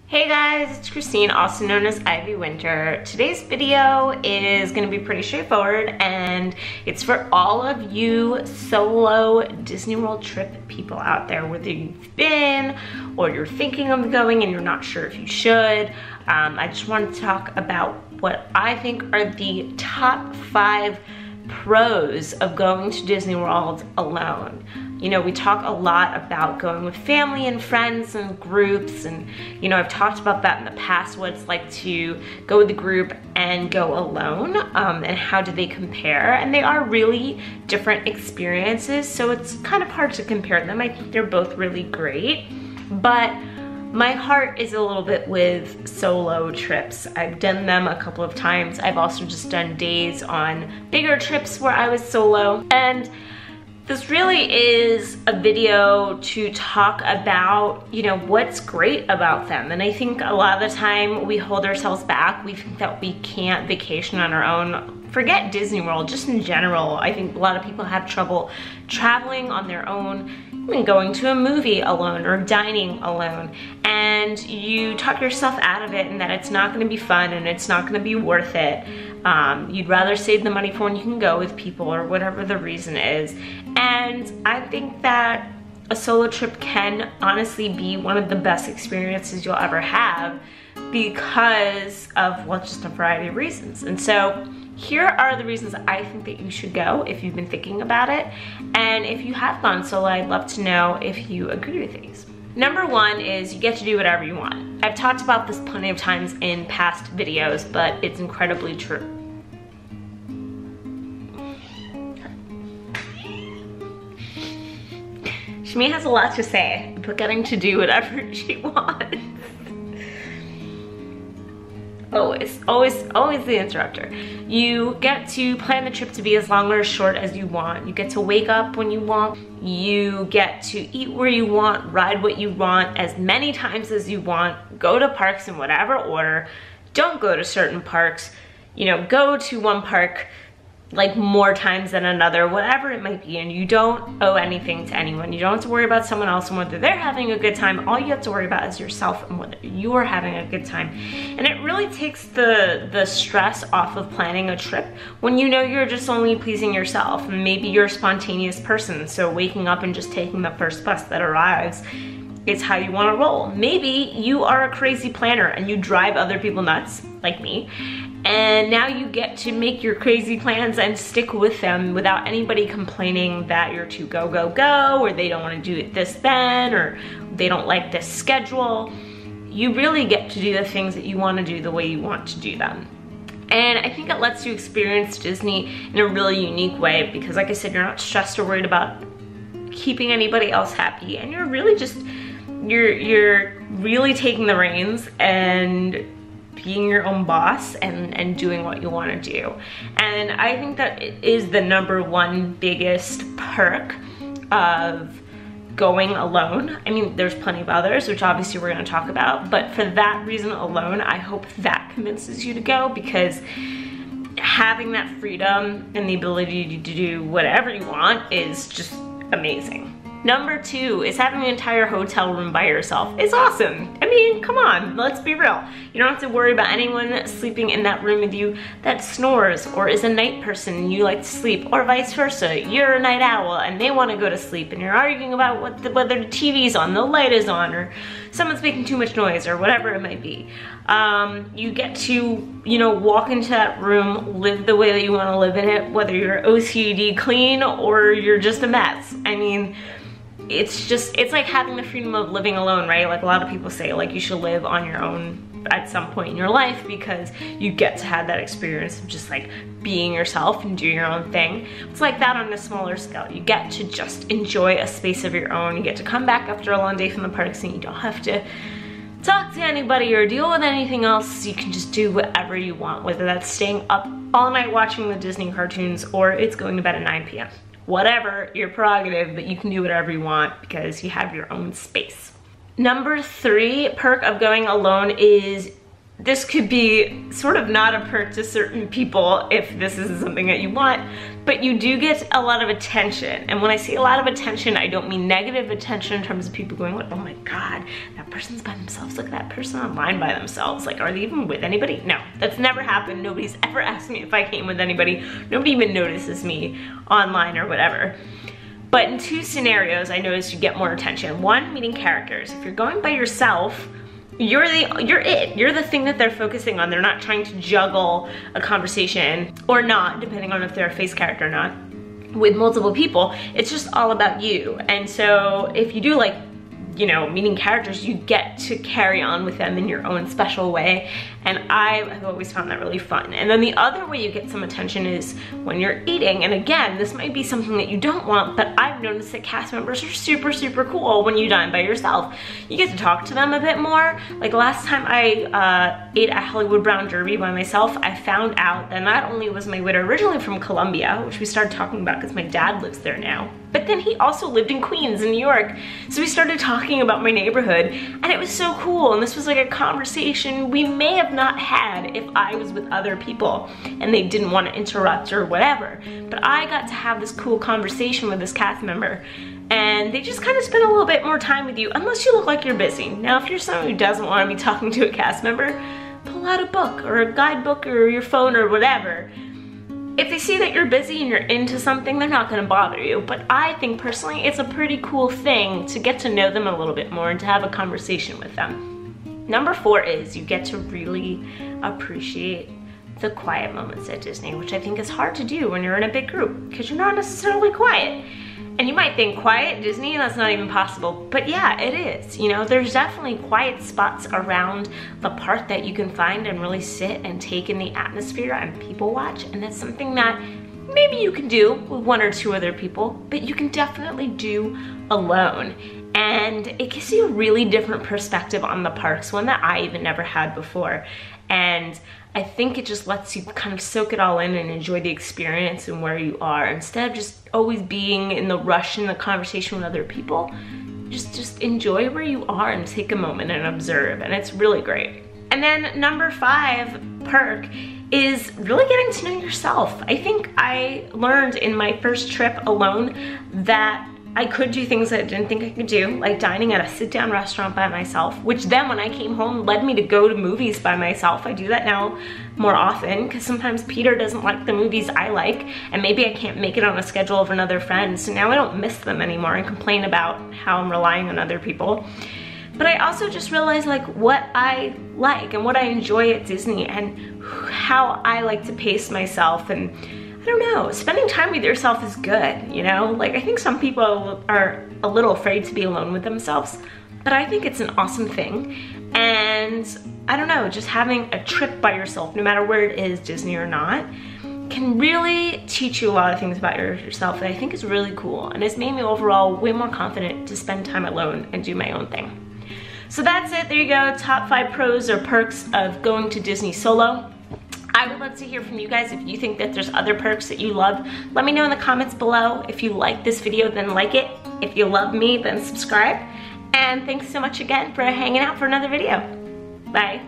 Hey guys, it's Christine, also known as IvyWinter. Today's video is going to be pretty straightforward, and it's for all of you solo Disney World trip people out there, whether you've been or you're thinking of going and you're not sure if you should. I just wanted to talk about what I think are the top 5 pros of going to Disney World alone. You know, we talk a lot about going with family and friends and groups, and you know, I've talked about that in the past, what it's like to go with a group and go alone, and how do they compare, and they are really different experiences, so it's kind of hard to compare them. I think they're both really great, but my heart is a little bit with solo trips. I've done them a couple of times. I've also just done days on bigger trips where I was solo, and this really is a video to talk about, you know, what's great about them. And I think a lot of the time we hold ourselves back. We think that we can't vacation on our own. Forget Disney World, just in general. I think a lot of people have trouble traveling on their own, even going to a movie alone or dining alone. And you talk yourself out of it, and that it's not gonna be fun and it's not gonna be worth it. You'd rather save the money for when you can go with people or whatever the reason is. And I think that a solo trip can honestly be one of the best experiences you'll ever have because of, well, just a variety of reasons. And so here are the reasons I think that you should go if you've been thinking about it. And if you have gone solo, I'd love to know if you agree with these. Number 1 is you get to do whatever you want. I've talked about this plenty of times in past videos, but it's incredibly true. Shmi has a lot to say, but getting to do whatever she wants. Always the interrupter. You get to plan the trip to be as long or as short as you want. You get to wake up when you want. You get to eat where you want, ride what you want, as many times as you want, go to parks in whatever order. Don't go to certain parks. You know, go to one park like more times than another, whatever it might be, and you don't owe anything to anyone. You don't have to worry about someone else and whether they're having a good time. All you have to worry about is yourself and whether you're having a good time. And it really takes the stress off of planning a trip when you know you're just only pleasing yourself. And maybe you're a spontaneous person, so waking up and just taking the first bus that arrives is how you want to roll. Maybe you are a crazy planner and you drive other people nuts, like me, and now you get to make your crazy plans and stick with them without anybody complaining that you're too go, go, go, or they don't want to do it this then, or they don't like this schedule. You really get to do the things that you want to do the way you want to do them. And I think it lets you experience Disney in a really unique way because, like I said, you're not stressed or worried about keeping anybody else happy, and you're really just, you're really taking the reins and being your own boss and doing what you want to do. And I think that it is the #1 biggest perk of going alone. I mean, there's plenty of others, which obviously we're going to talk about, but for that reason alone, I hope that convinces you to go, because having that freedom and the ability to do whatever you want is just amazing. Number 2 is having an entire hotel room by yourself. It's awesome. I mean, come on, let's be real. You don't have to worry about anyone sleeping in that room with you that snores or is a night person and you like to sleep, or vice versa. You're a night owl and they want to go to sleep, and you're arguing about whether the TV's on, the light is on, or someone's making too much noise, or whatever it might be. You get to, you know, walk into that room, live the way that you want to live in it, whether you're OCD clean or you're just a mess. I mean, it's like having the freedom of living alone, right? Like a lot of people say, like, you should live on your own at some point in your life because you get to have that experience of just like being yourself and doing your own thing. It's like that on a smaller scale. You get to just enjoy a space of your own. You get to come back after a long day from the parks and you don't have to talk to anybody or deal with anything else. You can just do whatever you want, whether that's staying up all night watching the Disney cartoons or it's going to bed at 9 p.m. Whatever, your prerogative, but you can do whatever you want because you have your own space. Number 3 perk of going alone is this could be sort of not a perk to certain people if this isn't something that you want, but you do get a lot of attention. And when I say a lot of attention, I don't mean negative attention in terms of people going like, oh my God, that person's by themselves. Look at that person online by themselves. Like, are they even with anybody? No, that's never happened. Nobody's ever asked me if I came with anybody. Nobody even notices me online or whatever. But in two scenarios, I noticed you get more attention. One, meeting characters. If you're going by yourself, you're the thing that they're focusing on. They're not trying to juggle a conversation or not, depending on if they're a face character or not, with multiple people. It's just all about you. And so if you do like, you know, meeting characters, you get to carry on with them in your own special way. And I've always found that really fun. And then the other way you get some attention is when you're eating. And again, this might be something that you don't want, but I've noticed that cast members are super, super cool when you dine by yourself. You get to talk to them a bit more. Like last time I ate at Hollywood Brown Derby by myself, I found out that not only was my waiter originally from Colombia, which we started talking about because my dad lives there now, but then he also lived in Queens in New York. So we started talking about my neighborhood and it was so cool. And this was like a conversation we may have not had if I was with other people and they didn't want to interrupt or whatever. But I got to have this cool conversation with this cast member and they just kind of spend a little bit more time with you unless you look like you're busy. Now, if you're someone who doesn't want to be talking to a cast member, pull out a book or a guidebook or your phone or whatever. If they see that you're busy and you're into something, they're not gonna bother you. But I think personally, it's a pretty cool thing to get to know them a little bit more and to have a conversation with them. Number 4 is you get to really appreciate the quiet moments at Disney, which I think is hard to do when you're in a big group because you're not necessarily quiet. And you might think quiet Disney, that's not even possible. But yeah, it is. You know, there's definitely quiet spots around the park that you can find and really sit and take in the atmosphere and people watch. And that's something that maybe you can do with 1 or 2 other people, but you can definitely do alone. And it gives you a really different perspective on the parks, one that I even never had before. And I think it just lets you kind of soak it all in and enjoy the experience and where you are instead of just always being in the rush in the conversation with other people. Just enjoy where you are and take a moment and observe, and it's really great. And then number 5 perk is really getting to know yourself. I think I learned in my first trip alone that I could do things that I didn't think I could do, like dining at a sit-down restaurant by myself, which then when I came home led me to go to movies by myself. I do that now more often because sometimes Peter doesn't like the movies I like and maybe I can't make it on a schedule of another friend, so now I don't miss them anymore and complain about how I'm relying on other people. But I also just realized like what I like and what I enjoy at Disney and how I like to pace myself. And I don't know, spending time with yourself is good, you know? Like I think some people are a little afraid to be alone with themselves, but I think it's an awesome thing. And I don't know, just having a trip by yourself, no matter where it is, Disney or not, can really teach you a lot of things about yourself that I think is really cool. And it's made me overall way more confident to spend time alone and do my own thing. So that's it, there you go, top 5 pros or perks of going to Disney solo. I would love to hear from you guys if you think that there's other perks that you love. Let me know in the comments below. If you like this video, then like it. If you love me, then subscribe. And thanks so much again for hanging out for another video. Bye.